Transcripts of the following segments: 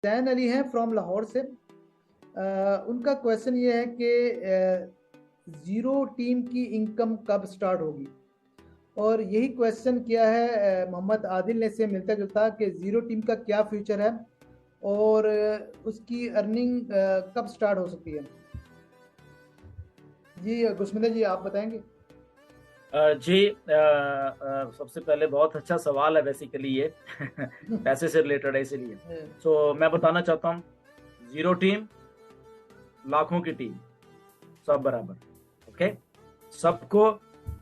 जैन अली हैं फ्रॉम लाहौर से। उनका क्वेश्चन ये है कि ज़ीरो टीम की इनकम कब स्टार्ट होगी, और यही क्वेश्चन किया है मोहम्मद आदिल ने से मिलता जुलता कि ज़ीरो टीम का क्या फ्यूचर है और उसकी अर्निंग कब स्टार्ट हो सकती है। जी गुस्मिता जी आप बताएंगे। जी, सबसे पहले बहुत अच्छा सवाल है बेसिकली ये पैसे से रिलेटेड है इसीलिए। मैं बताना चाहता हूँ, जीरो टीम, लाखों की टीम, सब बराबर। ओके, सबको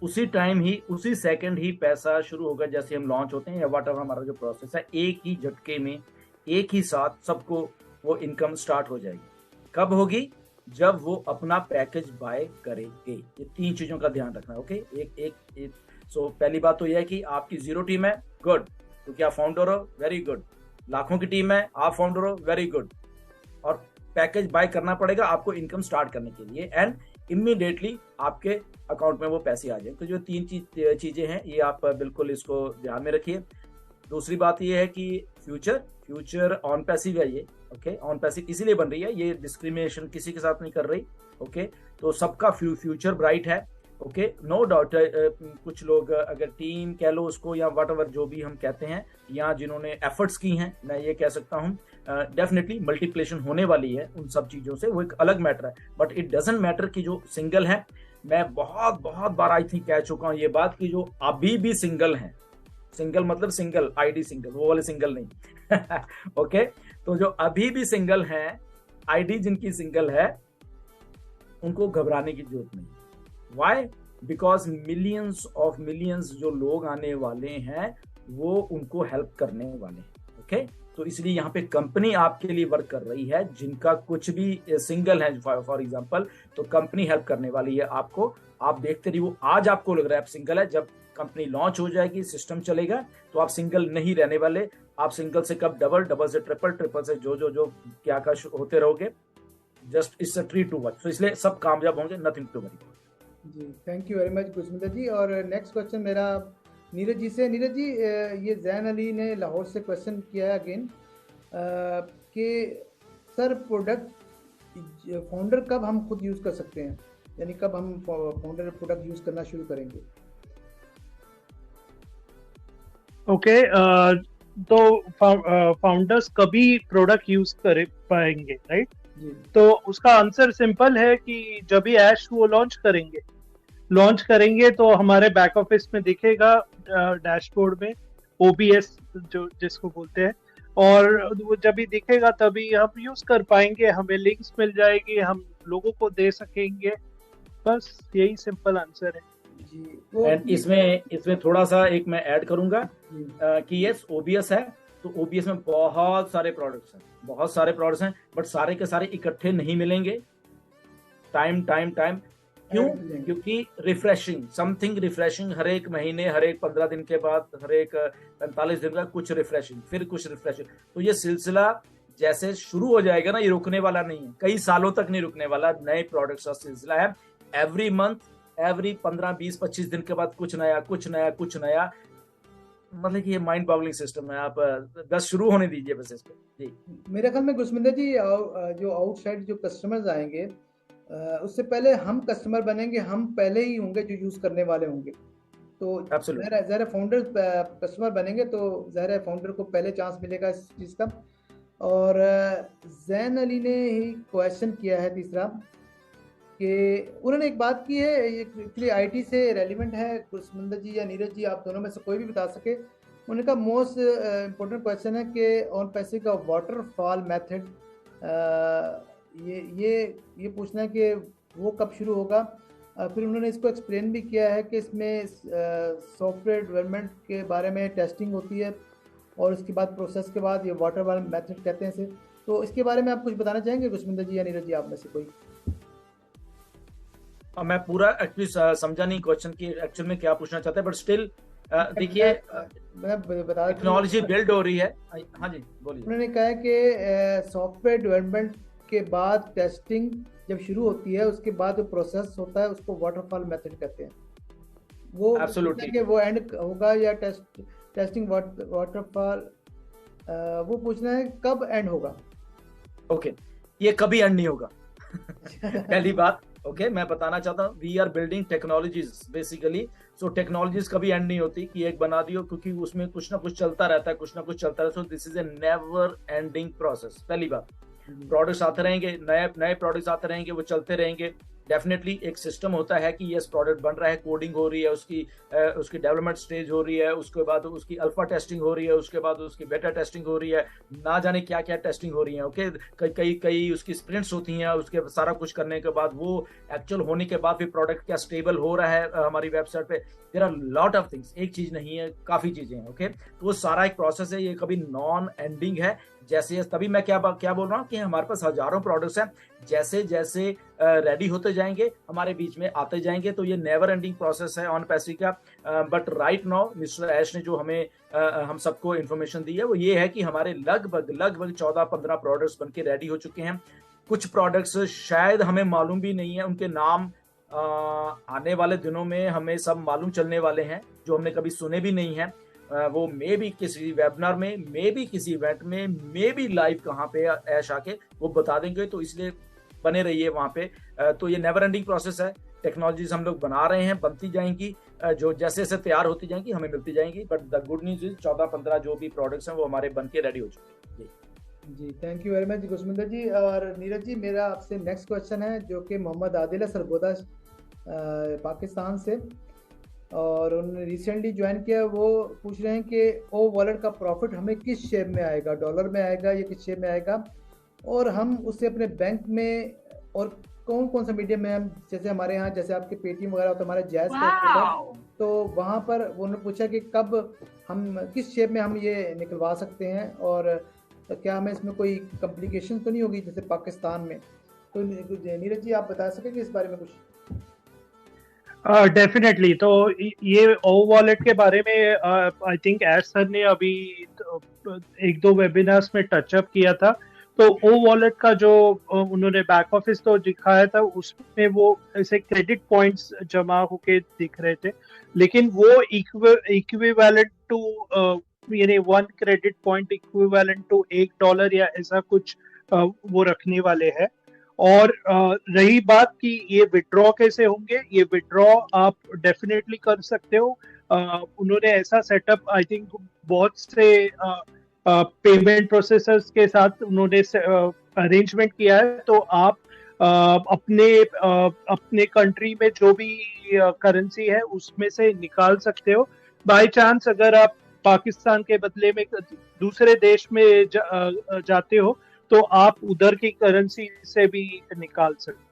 उसी टाइम ही, उसी सेकंड ही पैसा शुरू होगा जैसे हम लॉन्च होते हैं या वट हमारा जो प्रोसेस है, एक ही झटके में एक ही साथ सबको वो इनकम स्टार्ट हो जाएगी। कब होगी? जब वो अपना पैकेज बाय करेंगे। ये तीन चीजों का ध्यान रखना। ओके, एक पहली बात तो यह है कि आपकी जीरो टीम है, गुड, क्योंकि आप फाउंडर हो, वेरी गुड। लाखों की टीम है, आप फाउंडर हो, वेरी गुड। और पैकेज बाय करना पड़ेगा आपको इनकम स्टार्ट करने के लिए, एंड इमीडिएटली आपके अकाउंट में वो पैसे आ जाए। तो जो तीन चीजें हैं ये आप बिल्कुल इसको ध्यान में रखिए। दूसरी बात ये है कि फ्यूचर ऑन पैसिव है ये। ओके, ऑन पैसिव इसीलिए बन रही है, ये डिस्क्रिमिनेशन किसी के साथ नहीं कर रही। ओके, तो सबका फ्यूचर ब्राइट है। Okay, no doubt. कुछ लोग अगर टीम कह लो उसको या वट एवर जो भी हम कहते हैं, या जिन्होंने एफर्ट्स की हैं, मैं ये कह सकता हूँ डेफिनेटली मल्टीप्लिकेशन होने वाली है उन सब चीजों से, वो एक अलग मैटर है। बट इट डजंट मैटर कि जो सिंगल है, मैं बहुत बहुत बार आई थिंक कह चुका हूँ ये बात कि जो अभी भी सिंगल हैं, सिंगल मतलब सिंगल आईडी सिंगल, वो वाले सिंगल नहीं ओके, तो जो अभी भी सिंगल हैं, आईडी जिनकी सिंगल है, उनको घबराने की जरूरत नहीं। वाई? बिकॉज मिलियंस जो लोग आने वाले हैं वो उनको हेल्प करने वाले हैं। ओके, तो इसलिए यहाँ पे कंपनी आपके लिए वर्क कर रही है। जिनका कुछ भी सिंगल है फॉर एग्जांपल, तो कंपनी हेल्प करने वाली है आपको। आप देखते रहिए, वो आज आपको लग रहा है आप सिंगल है, जब कंपनी लॉन्च हो जाएगी, सिस्टम चलेगा, तो आप सिंगल नहीं रहने वाले। आप सिंगल से कब डबल, डबल से ट्रिपल, ट्रिपल से जो जो जो क्या क्या होते रहोगे। Just it's a tree to watch. तो इसलिए सब कामयाब होंगे, नथिंग टू वरी। जी thank you very much Gusmita ji. और नेक्स्ट क्वेश्चन मेरा नीरज जी से। नीरज जी, ये जैन अली ने लाहौर से क्वेश्चन किया है अगेन कि सर प्रोडक्ट फाउंडर कब हम खुद यूज़ कर सकते हैं, यानी कब हम फाउंडर प्रोडक्ट यूज़ करना शुरू करेंगे। ओके, तो फाउंडर्स कभी प्रोडक्ट यूज कर पाएंगे, राइट? तो उसका आंसर सिंपल है कि जब भी ऐश वो लॉन्च करेंगे तो हमारे बैक ऑफिस में दिखेगा डैशबोर्ड में ओबीएस जो जिसको बोलते हैं, और वो जब भी दिखेगा तभी हम यूज कर पाएंगे, हमें लिंक्स मिल जाएगी, हम लोगों को दे सकेंगे। बस यही सिंपल आंसर है जी। एंड इसमें थोड़ा सा एक मैं ऐड करूंगा कि यस ओबीएस है, तो ओबीएस में बहुत सारे प्रोडक्ट्स हैं, बट सारे के सारे इकट्ठे नहीं मिलेंगे। टाइम क्यों? क्योंकि रिफ्रेशिंग हर एक महीने, हर एक 15 दिन के बाद, हर एक 45 दिन का कुछ रिफ्रेशिंग, फिर कुछ रिफ्रेशिंग। तो ये सिलसिला जैसे शुरू हो जाएगा ना, ये रुकने वाला नहीं है, कई सालों तक नहीं रुकने वाला। नए प्रोडक्ट्स का सिलसिला है, एवरी मंथ, एवरी 15, 20, 25 दिन के बाद कुछ नया। मतलब कि ये माइंड बॉगलिंग सिस्टम है। आप बस शुरू होने दीजिए बस इसको। जी, मेरे ख्याल में गुस्मिंदर जी, जो आउटसाइड जो कस्टमर्स आएंगे उससे पहले हम कस्टमर बनेंगे, हम पहले ही होंगे जो यूज़ करने वाले होंगे। तो ज़ाहिर फाउंडर कस्टमर बनेंगे तो ज़ाहिर फाउंडर को पहले चांस मिलेगा इस चीज़ का। और जैन अली ने ही क्वेश्चन किया है तीसरा कि उन्होंने एक बात की है, एक्चुअली आईटी से रेलिवेंट है, गुस्मिंदर जी या नीरज जी आप दोनों में से कोई भी बता सके। उन्होंने कहा मोस्ट इम्पोर्टेंट क्वेश्चन है कि ऑन पैसे का वाटरफॉल मेथड, ये पूछना है कि वो कब शुरू होगा। फिर उन्होंने इसको एक्सप्लेन भी किया है कि इसमें सॉफ्टवेयर डेवलपमेंट के बारे में टेस्टिंग होती है और उसके बाद प्रोसेस के बाद ये वाटरफॉल मेथड कहते हैं इसे। तो इसके बारे में आप कुछ बताना चाहेंगे गुस्मिंदर जी या नीरज जी आप में से कोई? मैं पूरा एक्चुअली समझा नहीं क्वेश्चन की एक्चुअल में क्या पूछना चाहते हैं, बट स्टिल देखिए, टेक्नोलॉजी बिल्ड हो रही है। हाँ जी बोलिए। उन्होंने कहा है कि सॉफ्टवेयर डेवलपमेंट के बाद टेस्टिंग जब शुरू होती है, उसके बाद जो प्रोसेस होता है उसको वाटरफॉल मेथड कहते हैं। वो एब्सोल्युटली वो एंड होगा या टेस्टिंग वाटरफॉल, वो पूछना है कब एंड होगा। ओके, ये कभी एंड नहीं होगा। पहली बात, ओके, मैं बताना चाहता हूँ, we are building technologies basically. So technologies कभी एंड नहीं होती कि एक बना दियो, क्योंकि उसमें कुछ ना कुछ चलता रहता है, कुछ ना कुछ चलता रहता है। So this is a never ending process. पहली बात, प्रोडक्ट्स आते रहेंगे, नए नए प्रोडक्ट्स आते रहेंगे, वो चलते रहेंगे। डेफिनेटली एक सिस्टम होता है कि यस प्रोडक्ट बन रहा है, कोडिंग हो रही है, उसकी डेवलपमेंट स्टेज हो रही है, उसके बाद उसकी अल्फा टेस्टिंग हो रही है, उसके बाद उसकी बेटा टेस्टिंग हो रही है, ना जाने क्या क्या टेस्टिंग हो रही है। ओके, कई उसकी स्प्रिंट्स होती हैं, उसके सारा कुछ करने के बाद वो एक्चुअल होने के बाद भी प्रोडक्ट क्या स्टेबल हो रहा है हमारी वेबसाइट पे। There are lot of things, एक चीज नहीं है, काफी चीजें हैं। ओके, तो वो सारा एक प्रोसेस है, ये कभी नॉन एंडिंग है। जैसे तभी मैं क्या बोल रहा हूँ कि हमारे पास हजारों प्रोडक्ट्स हैं, जैसे जैसे रेडी होते जाएंगे हमारे बीच में आते जाएंगे, तो ये नेवर एंडिंग प्रोसेस है ऑन पैसी का। बट राइट नाउ मिस्टर ऐश ने जो हमें हम सबको इन्फॉर्मेशन दी है वो ये है कि हमारे लगभग 14-15 प्रोडक्ट्स बनके रेडी हो चुके हैं। कुछ प्रोडक्ट्स शायद हमें मालूम भी नहीं है, उनके नाम आने वाले दिनों में हमें सब मालूम चलने वाले हैं, जो हमने कभी सुने भी नहीं है। वो मे भी किसी वेबिनार में, मे भी किसी इवेंट में, मे भी लाइव कहाँ पे ऐश आके वो बता देंगे, तो इसलिए बने रहिए वहाँ पे। तो ये नेवर एंडिंग प्रोसेस है, टेक्नोलॉजीज हम लोग बना रहे हैं, बनती जाएंगी, जो जैसे जैसे तैयार होती जाएंगी हमें मिलती जाएंगी। But the good news is 14-15 जो भी प्रोडक्ट्स हैं वो हमारे बन के रेडी हो चुके हैं। जी, थैंक यू वेरी मच गुरसमिंदर जी। और नीरज जी, मेरा आपसे नेक्स्ट क्वेश्चन है जो कि मोहम्मद आदिल है सरगोदा पाकिस्तान से, और उन्होंने रिसेंटली ज्वाइन किया। वो पूछ रहे हैं कि ओ वॉलेट का प्रॉफिट हमें किस शेप में आएगा, डॉलर में आएगा या किस शेप में आएगा, और हम उसे अपने बैंक में और कौन कौन सा मीडियम में हम, जैसे हमारे यहाँ जैसे आपके पेटीएम वगैरह होता है, हमारे जैज़ पे, तो वहाँ पर उन्होंने पूछा कि कब हम किस शेप में हम ये निकलवा सकते हैं, और क्या हमें इसमें कोई कॉम्प्लिकेशन तो नहीं होगी जैसे पाकिस्तान में। तो नीरज जी आप बता सकेंगे इस बारे में कुछ? डेफिनेटली। तो ये ओ वॉलेट के बारे में आई थिंक एश सर ने अभी एक दो वेबिनार्स में टचअप किया था। तो ओ वॉलेट का जो उन्होंने बैक ऑफिस तो दिखाया था, उसमें वो ऐसे क्रेडिट पॉइंट्स जमा होके दिख रहे थे, लेकिन वो इक्विवेलेंट टू यानी 1 क्रेडिट पॉइंट इक्विवेलेंट टू $1 या ऐसा कुछ वो रखने वाले हैं। और रही बात कि ये विड्रॉ कैसे होंगे, ये विड्रॉ आप डेफिनेटली कर सकते हो। उन्होंने ऐसा सेटअप आई थिंक बहुत से पेमेंट प्रोसेसर्स के साथ उन्होंने अरेंजमेंट किया है। तो आप अपने कंट्री में जो भी करेंसी है उसमें से निकाल सकते हो। बाय चांस अगर आप पाकिस्तान के बदले में दूसरे देश में जाते हो तो आप उधर की करेंसी से भी निकाल सकते हो।